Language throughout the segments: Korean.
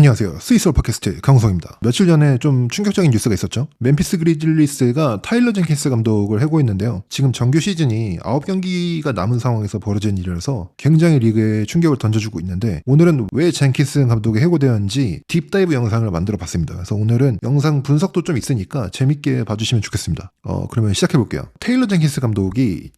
안녕하세요. 스위스로 팟캐스트 강우성입니다. 며칠 전에 좀 충격적인 뉴스가 있었죠. 멤피스 그리즐리스가 타일러 젠킨스 감독을 해고했는데요. 지금 정규 시즌이 9경기가 남은 상황에서 벌어진 일이라서 굉장히 리그에 충격을 던져주고 있는데, 오늘은 왜 젠킨스 감독이 해고되었는지 딥다이브 영상을 만들어 봤습니다. 그래서 오늘은 영상 분석도 좀 있으니까 재밌게 봐주시면 좋겠습니다. 그러면 시작해볼게요. 테일러 젠킨스 감독이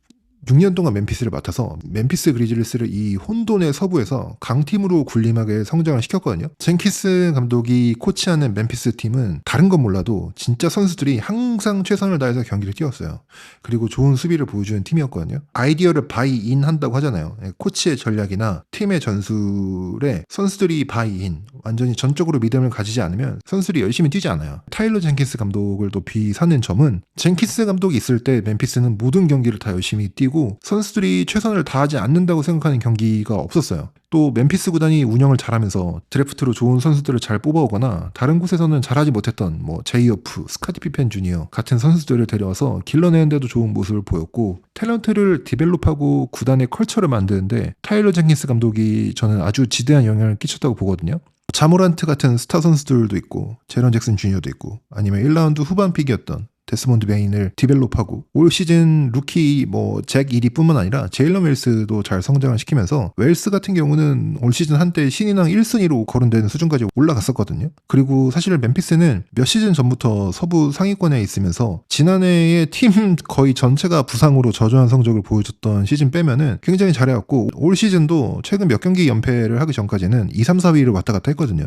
6년 동안 멤피스를 맡아서 멤피스 그리즐리스를 이 혼돈의 서부에서 강팀으로 군림하게 성장을 시켰거든요. 젠킨스 감독이 코치하는 멤피스 팀은 다른 건 몰라도 진짜 선수들이 항상 최선을 다해서 경기를 뛰었어요. 그리고 좋은 수비를 보여주는 팀이었거든요. 아이디어를 바이인 한다고 하잖아요. 코치의 전략이나 팀의 전술에 선수들이 바이인, 완전히 전적으로 믿음을 가지지 않으면 선수들이 열심히 뛰지 않아요. 타일러 젠킨스 감독을 높이 사는 점은, 젠킨스 감독이 있을 때 멤피스는 모든 경기를 다 열심히 뛰고 선수들이 최선을 다하지 않는다고 생각하는 경기가 없었어요. 또 멤피스 구단이 운영을 잘하면서 드래프트로 좋은 선수들을 잘 뽑아오거나 다른 곳에서는 잘하지 못했던 제이어프, 스카티 피펜 주니어 같은 선수들을 데려와서 길러내는데도 좋은 모습을 보였고, 탤런트를 디벨롭하고 구단의 컬처를 만드는데 타일러 젠킨스 감독이 저는 아주 지대한 영향을 끼쳤다고 보거든요. 자모란트 같은 스타 선수들도 있고 제런 잭슨 주니어도 있고, 아니면 1라운드 후반 픽이었던 데스몬드 베인을 디벨롭하고, 올 시즌 루키 잭 이리 뿐만 아니라 제일런 웰스도 잘 성장을 시키면서, 웰스 같은 경우는 올 시즌 한때 신인왕 1순위로 거론되는 수준까지 올라갔었거든요. 그리고 사실 멤피스는 몇 시즌 전부터 서부 상위권에 있으면서 지난해에 팀 거의 전체가 부상으로 저조한 성적을 보여줬던 시즌 빼면은 굉장히 잘해왔고, 올 시즌도 최근 몇 경기 연패를 하기 전까지는 2, 3, 4위를 왔다 갔다 했거든요.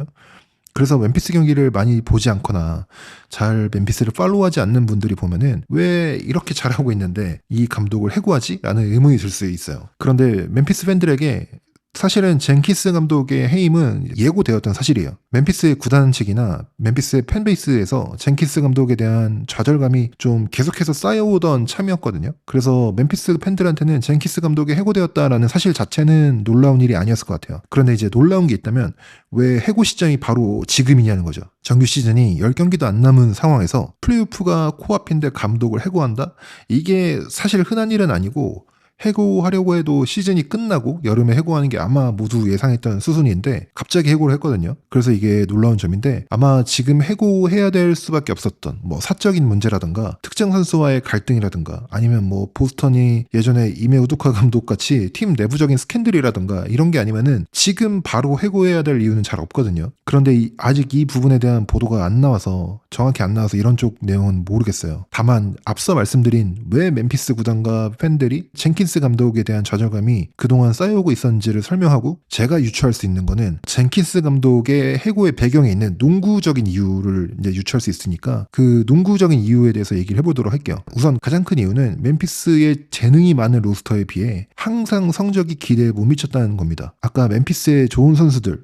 그래서 멤피스 경기를 많이 보지 않거나 잘 멤피스를 팔로우하지 않는 분들이 보면은 왜 이렇게 잘하고 있는데 이 감독을 해고하지? 라는 의문이 들 수 있어요. 그런데 멤피스 팬들에게 사실은 젠킨스 감독의 해임은 예고되었던 사실이에요. 멤피스의 구단 측이나 멤피스의 팬베이스에서 젠킨스 감독에 대한 좌절감이 좀 계속해서 쌓여오던 참이었거든요. 그래서 멤피스 팬들한테는 젠킨스 감독이 해고되었다라는 사실 자체는 놀라운 일이 아니었을 것 같아요. 그런데 이제 놀라운 게 있다면 왜 해고 시점이 바로 지금이냐는 거죠. 정규 시즌이 10경기도 안 남은 상황에서 플레이오프가 코앞인데 감독을 해고한다? 이게 사실 흔한 일은 아니고, 해고하려고 해도 시즌이 끝나고 여름에 해고하는 게 아마 모두 예상했던 수순인데 갑자기 해고를 했거든요. 그래서 이게 놀라운 점인데, 아마 지금 해고해야 될 수밖에 없었던 사적인 문제라든가 특정 선수와의 갈등이라든가, 아니면 보스턴이 예전에 이메 우두카 감독 같이 팀 내부적인 스캔들이라든가 이런 게 아니면은 지금 바로 해고해야 될 이유는 잘 없거든요. 그런데 아직 이 부분에 대한 보도가 정확히 안 나와서 이런 쪽 내용은 모르겠어요. 다만 앞서 말씀드린 왜 멤피스 구단과 팬들이 젠킨스 감독에 대한 좌절감이 그동안 쌓여오고 있었는지를 설명하고, 제가 유추할 수 있는 거는 젠킨스 감독의 해고의 배경에 있는 농구적인 이유를 이제 유추할 수 있으니까 그 농구적인 이유에 대해서 얘기를 해보도록 할게요. 우선 가장 큰 이유는 멤피스의 재능이 많은 로스터에 비해 항상 성적이 기대에 못 미쳤다는 겁니다. 아까 멤피스의 좋은 선수들,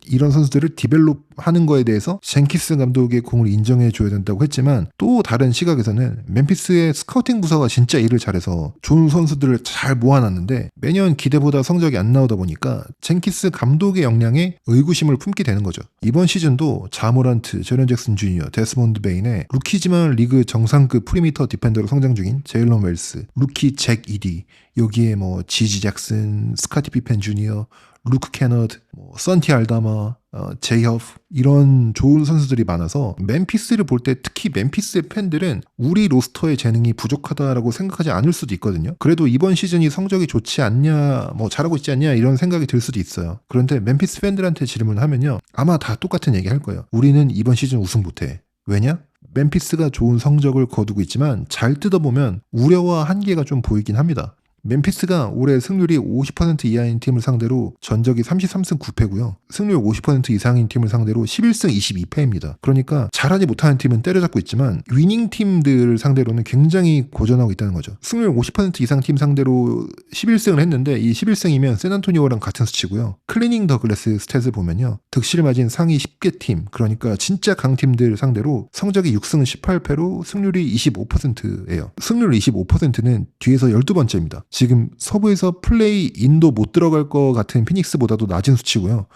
이런 선수들을 디벨롭하는 거에 대해서 젠킨스 감독의 공을 인정해 줘야 된다고 했지만, 또 다른 시각에서는 멤피스의 스카우팅 부서가 진짜 일을 잘해서 좋은 선수들을 잘 모아놨는데 매년 기대보다 성적이 안 나오다 보니까 젠킨스 감독의 역량에 의구심을 품게 되는 거죠. 이번 시즌도 자모란트, 제런 잭슨 주니어, 데스몬드 베인의 루키지만 리그 정상급 프리미터 디펜더로 성장 중인 제일런 웰스, 루키 잭 이디, 여기에 지지 잭슨, 스카티 피펜 주니어, 루크 캐너드, 선티 알다마, 제이허프, 이런 좋은 선수들이 많아서 멤피스를 볼 때 특히 멤피스의 팬들은 우리 로스터의 재능이 부족하다라고 생각하지 않을 수도 있거든요. 그래도 이번 시즌이 성적이 좋지 않냐, 잘하고 있지 않냐 이런 생각이 들 수도 있어요. 그런데 멤피스 팬들한테 질문하면요, 아마 다 똑같은 얘기 할 거예요. 우리는 이번 시즌 우승 못해. 왜냐? 멤피스가 좋은 성적을 거두고 있지만 잘 뜯어보면 우려와 한계가 좀 보이긴 합니다. 멤피스가 올해 승률이 50% 이하인 팀을 상대로 전적이 33승 9패고요. 승률 50% 이상인 팀을 상대로 11승 22패입니다. 그러니까 잘하지 못하는 팀은 때려잡고 있지만 위닝 팀들을 상대로는 굉장히 고전하고 있다는 거죠. 승률 50% 이상 팀 상대로 11승을 했는데 이 11승이면 샌안토니오랑 같은 수치고요. 클리닝 더 글래스 스탯을 보면요, 득실 마진 상위 10개 팀, 그러니까 진짜 강팀들 상대로 성적이 6승 18패로 승률이 25%예요. 승률 25%는 뒤에서 12번째입니다. 지금 서부에서 플레이 인도 못 들어갈 것 같은 피닉스보다도 낮은 수치고요.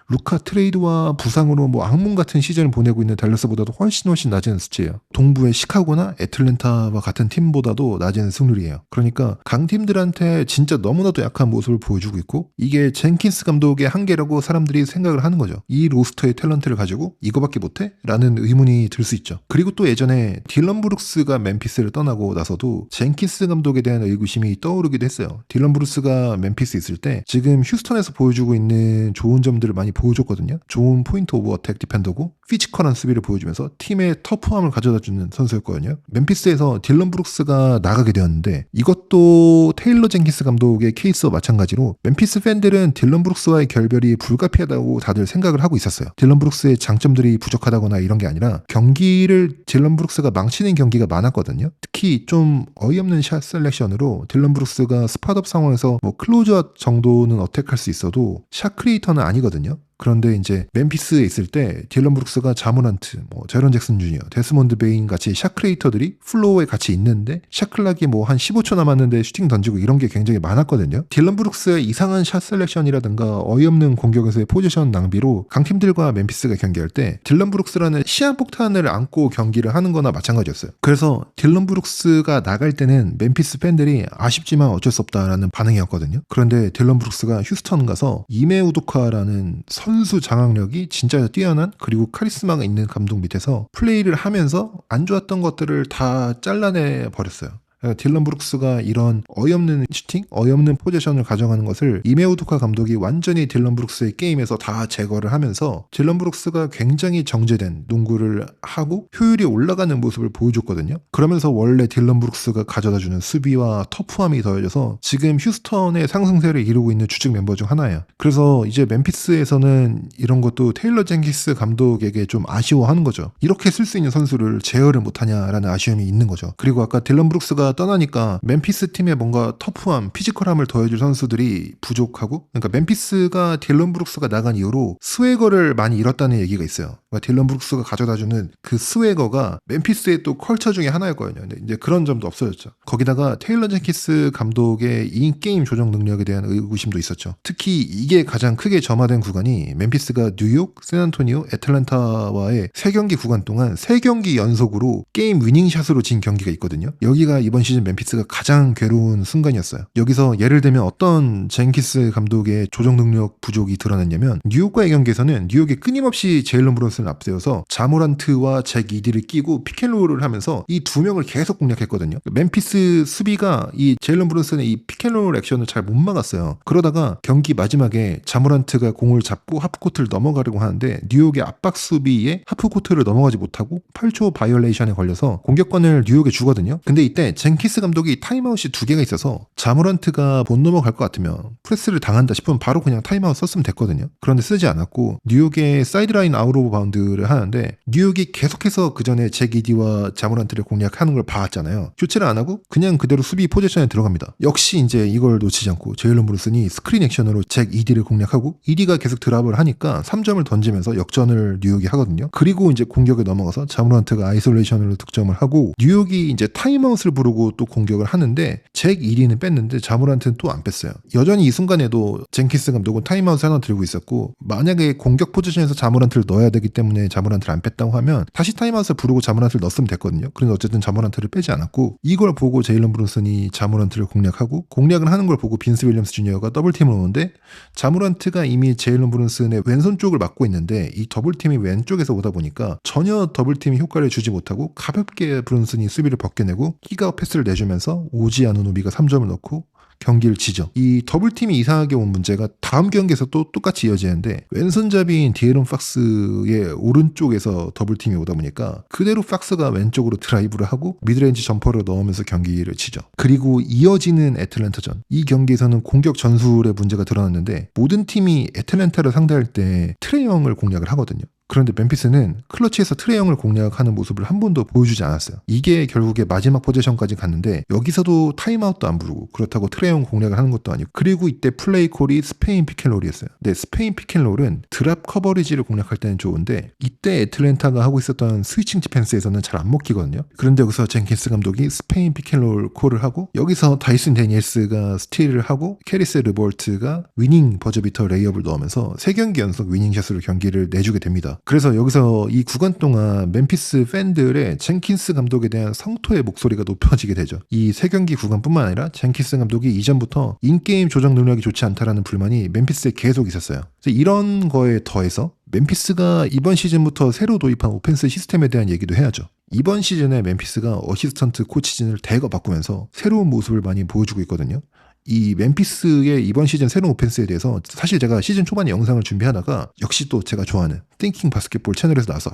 루카 트레이드와 부상으로 뭐 악몽 같은 시즌을 보내고 있는 댈러스보다도 훨씬 낮은 수치예요. 동부의 시카고나 애틀랜타와 같은 팀보다도 낮은 승률이에요. 그러니까 강팀들한테 진짜 너무나도 약한 모습을 보여주고 있고, 이게 젠킨스 감독의 한계라고 사람들이 생각을 하는 거죠. 이 로스터의 탤런트를 가지고 이거밖에 못해? 라는 의문이 들 수 있죠. 그리고 또 예전에 딜런 브룩스가 멤피스를 떠나고 나서도 젠킨스 감독에 대한 의구심이 떠오르기도 했어요. 딜런 브룩스가 멤피스에 있을 때 지금 휴스턴에서 보여주고 있는 좋은 점들을 많이 보여줬거든요. 좋은 포인트 오브 어택 디펜더고 피지컬한 수비를 보여주면서 팀의 터프함을 가져다주는 선수였거든요. 멤피스에서 딜런 브룩스가 나가게 되었는데, 이것도 테일러 젠킨스 감독의 케이스와 마찬가지로 멤피스 팬들은 딜런 브룩스와의 결별이 불가피하다고 다들 생각을 하고 있었어요. 딜런 브룩스의 장점들이 부족하다거나 이런 게 아니라 경기를 딜런 브룩스가 망치는 경기가 많았거든요. 특히 좀 어이없는 샷 셀렉션으로 딜런 브룩스가 스팟업 상황에서 뭐 클로즈업 정도는 어택할 수 있어도 샷 크리에이터는 아니거든요. 그런데 이제 멤피스에 있을 때 딜런 브룩스가 자모란트, 뭐 제런 잭슨 주니어, 데스몬드 베인 같이 샷 크리에이터들이 플로어에 같이 있는데 샷클락이 뭐 한 15초 남았는데 슈팅 던지고 이런 게 굉장히 많았거든요. 딜런 브룩스의 이상한 샷 셀렉션이라든가 어이없는 공격에서의 포지션 낭비로 강팀들과 멤피스가 경기할 때 딜런 브룩스라는 시한폭탄을 안고 경기를 하는 거나 마찬가지였어요. 그래서 딜런 브룩스가 나갈 때는 멤피스 팬들이 아쉽지만 어쩔 수 없다라는 반응이었거든요. 그런데 딜런 브룩스가 휴스턴 가서 이메 우도카라는 선수 장악력이 진짜 뛰어난, 그리고 카리스마가 있는 감독 밑에서 플레이를 하면서 안 좋았던 것들을 다 잘라내 버렸어요. 딜런 브룩스가 이런 어이없는 슈팅, 어이없는 포지션을 가져가는 것을 이메우두카 감독이 완전히 딜런 브룩스의 게임에서 다 제거를 하면서 딜런 브룩스가 굉장히 정제된 농구를 하고 효율이 올라가는 모습을 보여줬거든요. 그러면서 원래 딜런 브룩스가 가져다주는 수비와 터프함이 더해져서 지금 휴스턴의 상승세를 이루고 있는 주축 멤버 중 하나예요. 그래서 이제 멤피스에서는 이런 것도 테일러 젠킨스 감독에게 좀 아쉬워하는 거죠. 이렇게 쓸 수 있는 선수를 제어를 못하냐라는 아쉬움이 있는 거죠. 그리고 아까 딜런 브룩스가 떠나니까 멤피스 팀에 뭔가 터프함, 피지컬함을 더해줄 선수들이 부족하고, 그러니까 멤피스가 딜런 브룩스가 나간 이후로 스웨거를 많이 잃었다는 얘기가 있어요. 그러니까 딜런 브룩스가 가져다주는 그 스웨거가 멤피스의 또 컬처 중에 하나였거든요. 근데 이제 그런 점도 없어졌죠. 거기다가 테일러 젠킨스 감독의 인게임 조정 능력에 대한 의구심도 있었죠. 특히 이게 가장 크게 점화된 구간이 멤피스가 뉴욕, 샌안토니오, 애틀랜타와의 3경기 구간 동안 3경기 연속으로 게임 위닝샷으로 진 경기가 있거든요. 여기가 이번 시즌 멤피스가 가장 괴로운 순간이었어요. 여기서 예를 들면 어떤 젠킨스 감독의 조정 능력 부족이 드러났냐면, 뉴욕과의 경기에서는 뉴욕이 끊임없이 제일런 브론슨을 앞세워서 자모란트와 잭 이디를 끼고 피켄롤을 하면서 이 두 명을 계속 공략했거든요. 멤피스 수비가 이 제일런 브론슨의 이 피켄롤 액션을 잘 못 막았어요. 그러다가 경기 마지막에 자모란트가 공을 잡고 하프코트를 넘어가려고 하는데 뉴욕의 압박 수비에 하프코트를 넘어가지 못하고 8초 바이올레이션에 걸려서 공격권을 뉴욕에 주거든요. 근데 이때 젠킨스 감독이 타임아웃이 2개가 있어서 자모란트가 못 넘어갈 것 같으면 프레스를 당한다 싶으면 바로 그냥 타임아웃 썼으면 됐거든요. 그런데 쓰지 않았고 뉴욕의 사이드라인 아웃 오브 바운드를 하는데, 뉴욕이 계속해서 그 전에 잭 이디와 자모란트를 공략하는 걸 봐왔잖아요. 교체를 안 하고 그냥 그대로 수비 포지션에 들어갑니다. 역시 이제 이걸 놓치지 않고 제일런 브룬슨이 스크린 액션으로 잭 이디를 공략하고, 이디가 계속 드랍을 하니까 3점을 던지면서 역전을 뉴욕이 하거든요. 그리고 이제 공격에 넘어가서 자모란트가 아이솔레이션으로 득점을 하고, 뉴욕이 이제 타임아웃을 부르고 또 공격을 하는데 잭 이디는 뺐는데 자모란트는 또 안 뺐어요. 여전히 이 순간에도 젠킨스 감독은 타임아웃을 하나 들고 있었고, 만약에 공격 포지션에서 자모란트를 넣어야 되기 때문에 자모란트를 안 뺐다고 하면 다시 타임아웃을 부르고 자모란트를 넣었으면 됐거든요. 그런데 어쨌든 자모란트를 빼지 않았고, 이걸 보고 제일런 브룬슨이 자모란트를 공략하고, 공략을 하는 걸 보고 빈스 윌리엄스 주니어가 더블팀을 오는데, 자모란트가 이미 제일런 브룬슨의 왼손 쪽을 막고 있는데 이 더블팀이 왼쪽에서 오다 보니까 전혀 더블팀이 효과를 주지 못하고 가볍게 브룬슨이 수비를 벗겨내고 키가 패스를 내주면서 오지 아누노비가 3점을 넣고 경기를 지죠. 이 더블팀이 이상하게 온 문제가 다음 경기에서 또 똑같이 이어지는데, 왼손잡이인 디에런 팍스의 오른쪽에서 더블팀이 오다 보니까 그대로 팍스가 왼쪽으로 드라이브를 하고 미드레인지 점퍼를 넣으면서 경기를 지죠. 그리고 이어지는 애틀랜타전, 이 경기에서는 공격 전술의 문제가 드러났는데, 모든 팀이 애틀랜타를 상대할 때 트레이 형을 공략을 하거든요. 그런데 멤피스는 클러치에서 트레이 형을 공략하는 모습을 한 번도 보여주지 않았어요. 이게 결국에 마지막 포지션까지 갔는데 여기서도 타임아웃도 안 부르고 그렇다고 트레이 형 공략을 하는 것도 아니고 그리고 이때 플레이 콜이 스페인 피켄롤이었어요. 근데 스페인 피켄롤은 드랍 커버리지를 공략할 때는 좋은데 이때 애틀랜타가 하고 있었던 스위칭 디펜스에서는 잘 안 먹히거든요. 그런데 여기서 젠킨스 감독이 스페인 피켄롤 콜을 하고 여기서 다이슨 데니엘스가 스틸을 하고 캐리스 르볼트가 위닝 버저비터 레이업을 넣으면서 3경기 연속 위닝샷으로 경기를 내주게 됩니다. 그래서 여기서 이 구간 동안 멤피스 팬들의 젠킨스 감독에 대한 성토의 목소리가 높아지게 되죠. 이 3경기 구간뿐만 아니라 젠킨스 감독이 이전부터 인게임 조정 능력이 좋지 않다라는 불만이 멤피스에 계속 있었어요. 그래서 이런 거에 더해서 멤피스가 이번 시즌부터 새로 도입한 오펜스 시스템에 대한 얘기도 해야죠. 이번 시즌에 멤피스가 어시스턴트 코치진을 대거 바꾸면서 새로운 모습을 많이 보여주고 있거든요. 이 멤피스의 이번 시즌 새로운 오펜스에 대해서 사실 제가 시즌 초반에 영상을 준비하다가 역시 또 제가 좋아하는 띵킹 바스켓볼 채널에서 나와서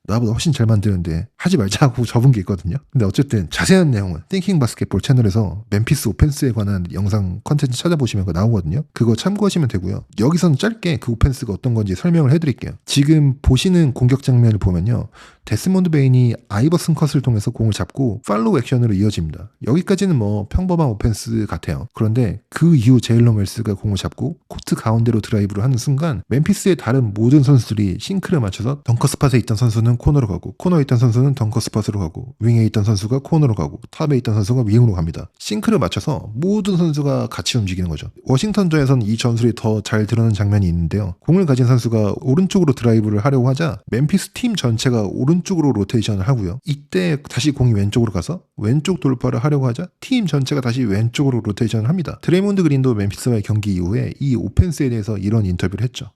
나보다 훨씬 잘 만드는데 하지 말자고 접은 게 있거든요. 근데 어쨌든 자세한 내용은 띵킹 바스켓볼 채널에서 멤피스 오펜스에 관한 영상 컨텐츠 찾아보시면 그거 나오거든요. 그거 참고하시면 되고요. 여기서는 짧게 그 오펜스가 어떤 건지 설명을 해드릴게요. 지금 보시는 공격 장면을 보면요. 데스몬드 베인이 아이버슨 컷을 통해서 공을 잡고 팔로우 액션으로 이어집니다. 여기까지는 뭐 평범한 오펜스 같아요. 그런데 그 이후 제일런 웰스가 공을 잡고 코트 가운데로 드라이브를 하는 순간 멤피스의 다른 모든 선수들이 싱크를 맞춰서 덩커 스팟에 있던 선수는 코너로 가고 코너에 있던 선수는 덩커 스팟으로 가고 윙에 있던 선수가 코너로 가고 탑에 있던 선수가 윙으로 갑니다. 싱크를 맞춰서 모든 선수가 같이 움직이는 거죠. 워싱턴전에서는 이 전술이 더 잘 드러나는 장면이 있는데요. 공을 가진 선수가 오른쪽으로 드라이브를 하려고 하자 멤피스 팀 전체가 오른쪽으로 로테이션을 하고요. 이때 다시 공이 왼쪽으로 가서 왼쪽 돌파를 하려고 하자 팀 전체가 다시 왼쪽으로 로테이션을 합니다. 드레이몬드 그린도 멤피스와의 경기 이후에 이 오펜스에 대해서 이런 인터뷰를 했죠.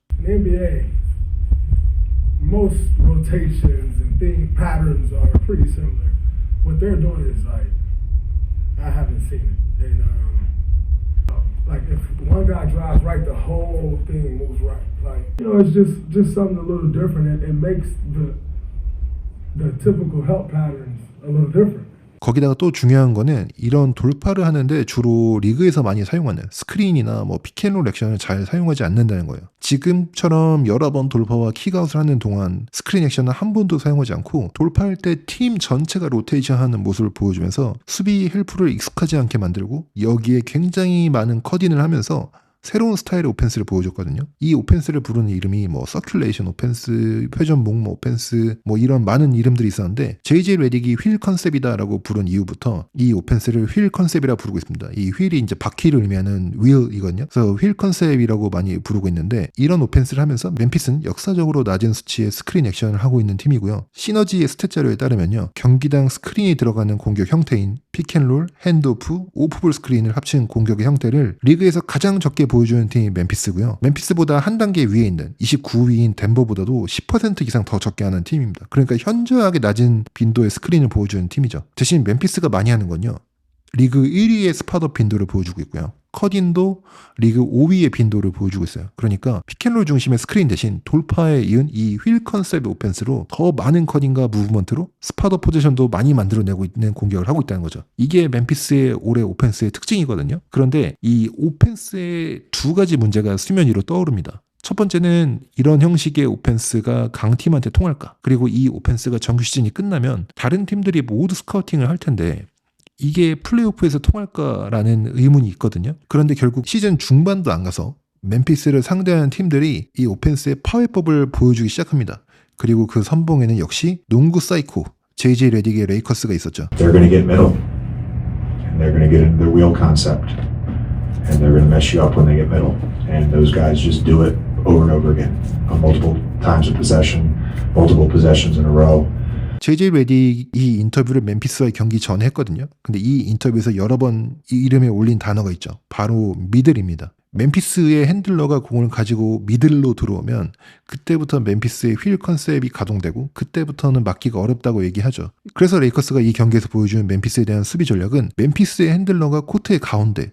Most rotations and thing patterns are pretty similar. What they're doing is like I haven't seen it, and like if one guy drives right, the whole thing moves right. Like it's just something a little different. It makes the typical help patterns a little different. 거기다가 또 중요한 거는 이런 돌파를 하는데 주로 리그에서 많이 사용하는 스크린이나 뭐 피켄롤 액션을 잘 사용하지 않는다는 거예요. 지금처럼 여러 번 돌파와 킥아웃을 하는 동안 스크린 액션은 한 번도 사용하지 않고 돌파할 때 팀 전체가 로테이션하는 모습을 보여주면서 수비 헬프를 익숙하지 않게 만들고 여기에 굉장히 많은 컷인을 하면서 새로운 스타일의 오펜스를 보여줬거든요. 이 오펜스를 부르는 이름이 뭐 서큘레이션 오펜스, 회전 목마 오펜스 뭐 이런 많은 이름들이 있었는데 JJ 레딕이 휠 컨셉이다라고 부른 이후부터 이 오펜스를 휠 컨셉이라 부르고 있습니다. 이 휠이 이제 바퀴를 의미하는 휠이거든요. 그래서 휠 컨셉이라고 많이 부르고 있는데 이런 오펜스를 하면서 멤피스는 역사적으로 낮은 수치의 스크린 액션을 하고 있는 팀이고요. 시너지의 스탯 자료에 따르면요. 경기당 스크린이 들어가는 공격 형태인 픽앤롤, 핸드오프, 오프볼 스크린을 합친 공격의 형태를 리그에서 가장 적게 보여주는 팀이 멤피스고요. 멤피스보다 한 단계 위에 있는 29위인 덴버보다도 10% 이상 더 적게 하는 팀입니다. 그러니까 현저하게 낮은 빈도의 스크린을 보여주는 팀이죠. 대신 멤피스가 많이 하는 건요. 리그 1위의 스팟업 빈도를 보여주고 있고요. 컷인도 리그 5위의 빈도를 보여주고 있어요. 그러니까 피켄롤 중심의 스크린 대신 돌파에 이은 이 휠 컨셉 오펜스로 더 많은 컷인과 무브먼트로 스팟업 포지션도 많이 만들어내고 있는 공격을 하고 있다는 거죠. 이게 멤피스의 올해 오펜스의 특징이거든요. 그런데 이 오펜스의 두 가지 문제가 수면 위로 떠오릅니다. 첫 번째는 이런 형식의 오펜스가 강팀한테 통할까? 그리고 이 오펜스가 정규 시즌이 끝나면 다른 팀들이 모두 스카우팅을 할 텐데 이게 플레이오프에서 통할까라는 의문이 있거든요. 그런데 결국 시즌 중반도 안 가서 멤피스를 상대하는 팀들이 이 오펜스의 파괴법을 보여주기 시작합니다. 그리고 그 선봉에는 역시 농구 사이코 JJ 레딕의 레이커스가 있었죠. They're going to get middle, and they're going to get into their wheel concept, and they're going to mess you up when they get middle. And those guys just do it over and over again, on multiple times of possession, multiple possessions in a row. JJ 레딕이 이 인터뷰를 멤피스와의 경기 전에 했거든요. 근데 이 인터뷰에서 여러 번 이 이름에 올린 단어가 있죠. 바로 미들입니다. 멤피스의 핸들러가 공을 가지고 미들로 들어오면 그때부터 멤피스의 휠 컨셉이 가동되고 그때부터는 막기가 어렵다고 얘기하죠. 그래서 레이커스가 이 경기에서 보여주는 멤피스에 대한 수비 전략은 멤피스의 핸들러가 코트의 가운데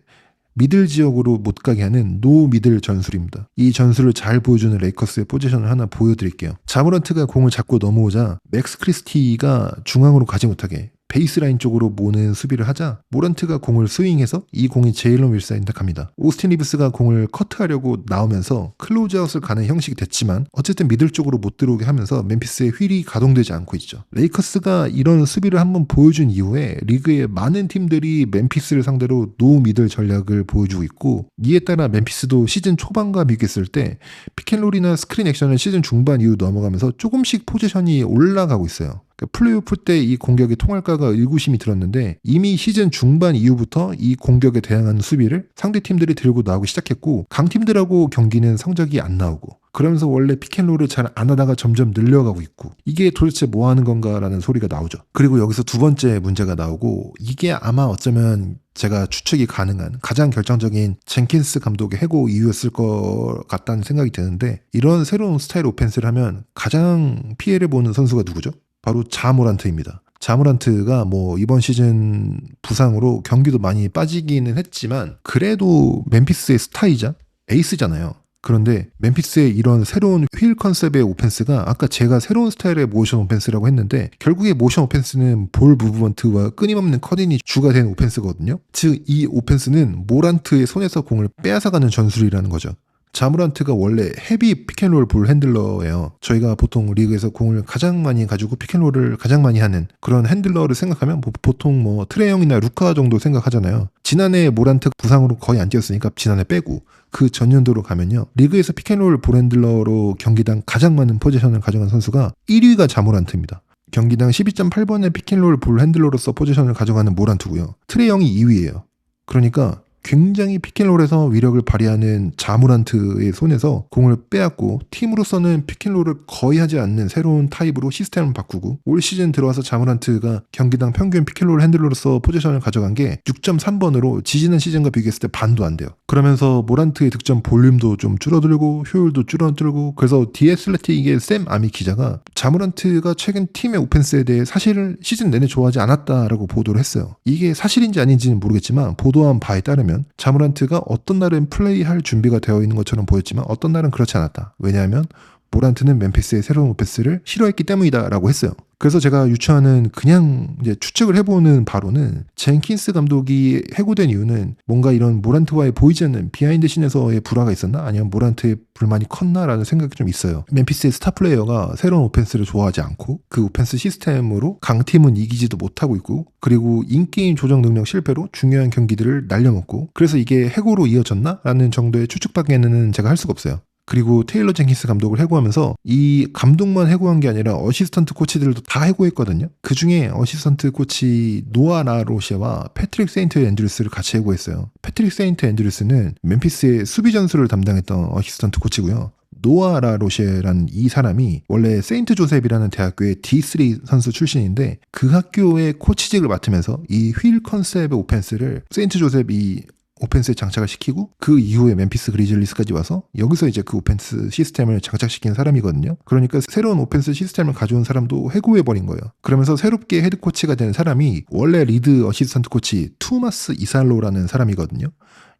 미들 지역으로 못 가게 하는 노 미들 전술입니다. 이 전술을 잘 보여주는 레이커스의 포지션을 하나 보여드릴게요. 자모란트가 공을 잡고 넘어오자 맥스 크리스티가 중앙으로 가지 못하게 베이스라인 쪽으로 모는 수비를 하자 모란트가 공을 스윙해서 이 공이 제일런 윌슨한테 갑니다. 오스틴 리브스가 공을 커트하려고 나오면서 클로즈아웃을 가는 형식이 됐지만 어쨌든 미들 쪽으로 못 들어오게 하면서 멤피스의 휠이 가동되지 않고 있죠. 레이커스가 이런 수비를 한번 보여준 이후에 리그의 많은 팀들이 멤피스를 상대로 노 미들 전략을 보여주고 있고, 이에 따라 멤피스도 시즌 초반과 비교했을 때 피켄롤이나 스크린 액션을 시즌 중반 이후 넘어가면서 조금씩 포지션이 올라가고 있어요. 플레이오프 때 이 공격이 통할까가 의구심이 들었는데 이미 시즌 중반 이후부터 이 공격에 대항하는 수비를 상대 팀들이 들고 나오기 시작했고, 강팀들하고 경기는 성적이 안 나오고, 그러면서 원래 피켄롤을 잘 안 하다가 점점 늘려가고 있고, 이게 도대체 뭐 하는 건가라는 소리가 나오죠. 그리고 여기서 두 번째 문제가 나오고, 이게 아마 어쩌면 제가 추측이 가능한 가장 결정적인 젠킨스 감독의 해고 이유였을 것 같다는 생각이 드는데, 이런 새로운 스타일 오펜스를 하면 가장 피해를 보는 선수가 누구죠? 바로 자모란트입니다. 자모란트가 뭐 이번 시즌 부상으로 경기도 많이 빠지기는 했지만 그래도 멤피스의 스타이자 에이스잖아요. 그런데 멤피스의 이런 새로운 휠 컨셉의 오펜스가, 아까 제가 새로운 스타일의 모션 오펜스라고 했는데 결국에 모션 오펜스는 볼 무브먼트와 끊임없는 컷인이 주가 된 오펜스거든요. 즉 이 오펜스는 모란트의 손에서 공을 빼앗아가는 전술이라는 거죠. 자모란트가 원래 헤비 피켄롤 볼 핸들러예요. 저희가 보통 리그에서 공을 가장 많이 가지고 피켄롤을 가장 많이 하는 그런 핸들러를 생각하면 보통 뭐 트레이 형이나 루카 정도 생각하잖아요. 지난해 모란트 부상으로 거의 안 뛰었으니까 지난해 빼고 그 전년도로 가면요, 리그에서 피켄롤 볼 핸들러로 경기당 가장 많은 포지션을 가져간 선수가 1위가 자모란트입니다. 경기당 12.8번의 피켄롤 볼 핸들러로서 포지션을 가져가는 모란트고요. 트레이 형이 2위예요. 그러니까 굉장히 피켄롤에서 위력을 발휘하는 자모란트의 손에서 공을 빼앗고, 팀으로서는 피켄롤을 거의 하지 않는 새로운 타입으로 시스템을 바꾸고, 올 시즌 들어와서 자모란트가 경기당 평균 피켄롤 핸들러로서 포지션을 가져간 게 6.3번으로 지지난 시즌과 비교했을 때 반도 안 돼요. 그러면서 모란트의 득점 볼륨도 좀 줄어들고 효율도 줄어들고, 그래서 디애슬레틱의 샘 아미 기자가 자모란트가 최근 팀의 오펜스에 대해 사실은 시즌 내내 좋아하지 않았다라고 보도를 했어요. 이게 사실인지 아닌지는 모르겠지만 보도한 바에 따르면 자모란트가 어떤 날은 플레이할 준비가 되어 있는 것처럼 보였지만 어떤 날은 그렇지 않았다. 왜냐하면 모란트는 멤피스의 새로운 오펜스를 싫어했기 때문이다 라고 했어요. 그래서 제가 유추하는, 그냥 이제 추측을 해보는 바로는 젠킨스 감독이 해고된 이유는 뭔가 이런 모란트와의 보이지 않는 비하인드 씬에서의 불화가 있었나? 아니면 모란트의 불만이 컸나? 라는 생각이 좀 있어요. 멤피스의 스타 플레이어가 새로운 오펜스를 좋아하지 않고 그 오펜스 시스템으로 강팀은 이기지도 못하고 있고, 그리고 인게임 조정 능력 실패로 중요한 경기들을 날려먹고, 그래서 이게 해고로 이어졌나? 라는 정도의 추측밖에는 제가 할 수가 없어요. 그리고 테일러 젠킨스 감독을 해고하면서 이 감독만 해고한 게 아니라 어시스턴트 코치들도 다 해고했거든요. 그 중에 어시스턴트 코치 노아 라로셰와 패트릭 세인트 앤드루스를 같이 해고했어요. 패트릭 세인트 앤드루스는 멤피스의 수비 전술을 담당했던 어시스턴트 코치고요. 노아 라로셰라는 이 사람이 원래 세인트 조셉이라는 대학교의 D3 선수 출신인데, 그 학교의 코치직을 맡으면서 이 휠 컨셉의 오펜스를 세인트 조셉이 오펜스에 장착을 시키고, 그 이후에 멤피스 그리즐리스까지 와서 여기서 이제 그 오펜스 시스템을 장착시킨 사람이거든요. 그러니까 새로운 오펜스 시스템을 가져온 사람도 해고해버린 거예요. 그러면서 새롭게 헤드코치가 된 사람이 원래 리드 어시스턴트 코치 투마스 이살로라는 사람이거든요.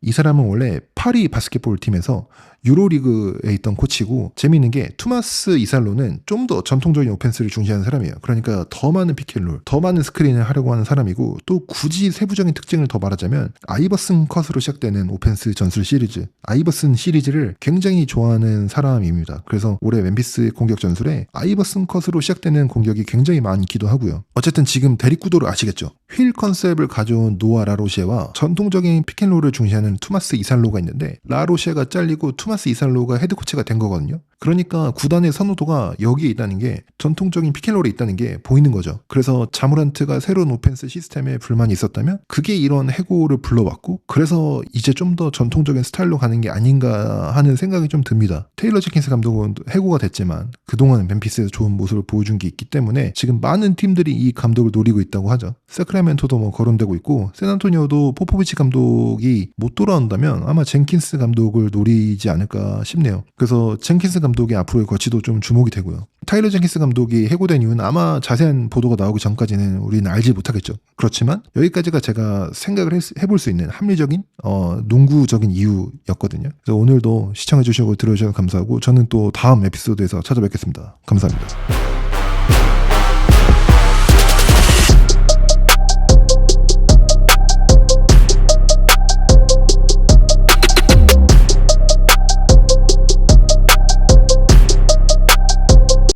이 사람은 원래 파리 바스켓볼 팀에서 유로리그에 있던 코치고, 재미있는 게 투마스 이살로는 좀 더 전통적인 오펜스를 중시하는 사람이에요. 그러니까 더 많은 피켓롤, 더 많은 스크린을 하려고 하는 사람이고, 또 굳이 세부적인 특징을 더 말하자면 아이버슨 컷으로 시작되는 오펜스 전술 시리즈, 아이버슨 시리즈를 굉장히 좋아하는 사람입니다. 그래서 올해 멤피스의 공격 전술에 아이버슨 컷으로 시작되는 공격이 굉장히 많기도 하고요. 어쨌든 지금 대립 구도를 아시겠죠? 휠 컨셉을 가져온 노아 라로셰와 전통적인 피켓롤을 중시하는 투마스 이살로가 있는데, 라로셰가 잘리고 투마스 이살로가 헤드코치가 된 거거든요. 그러니까 구단의 선호도가 여기에 있다는 게, 전통적인 피켄롤에 있다는 게 보이는 거죠. 그래서 자모란트가 새로운 오펜스 시스템에 불만이 있었다면 그게 이런 해고를 불러왔고, 그래서 이제 좀 더 전통적인 스타일로 가는 게 아닌가 하는 생각이 좀 듭니다. 테일러 젠킨스 감독은 해고가 됐지만 그동안 멤피스에서 좋은 모습을 보여준 게 있기 때문에 지금 많은 팀들이 이 감독을 노리고 있다고 하죠. 세크라멘토도 뭐 거론되고 있고, 샌안토니오도 포포비치 감독이 못 돌아온다면 아마 젠킨스 감독을 노리지 않을까 싶네요. 그래서 젠킨스 감독의 앞으로의 거치도 좀 주목이 되고요. 타일러 젠킨스 감독이 해고된 이유는 아마 자세한 보도가 나오기 전까지는 우리는 알지 못하겠죠. 그렇지만 여기까지가 제가 생각을 해볼 수 있는 합리적인 농구적인 이유였거든요. 그래서 오늘도 시청해주시고 들어주셔서 감사하고, 저는 또 다음 에피소드에서 찾아뵙겠습니다. 감사합니다.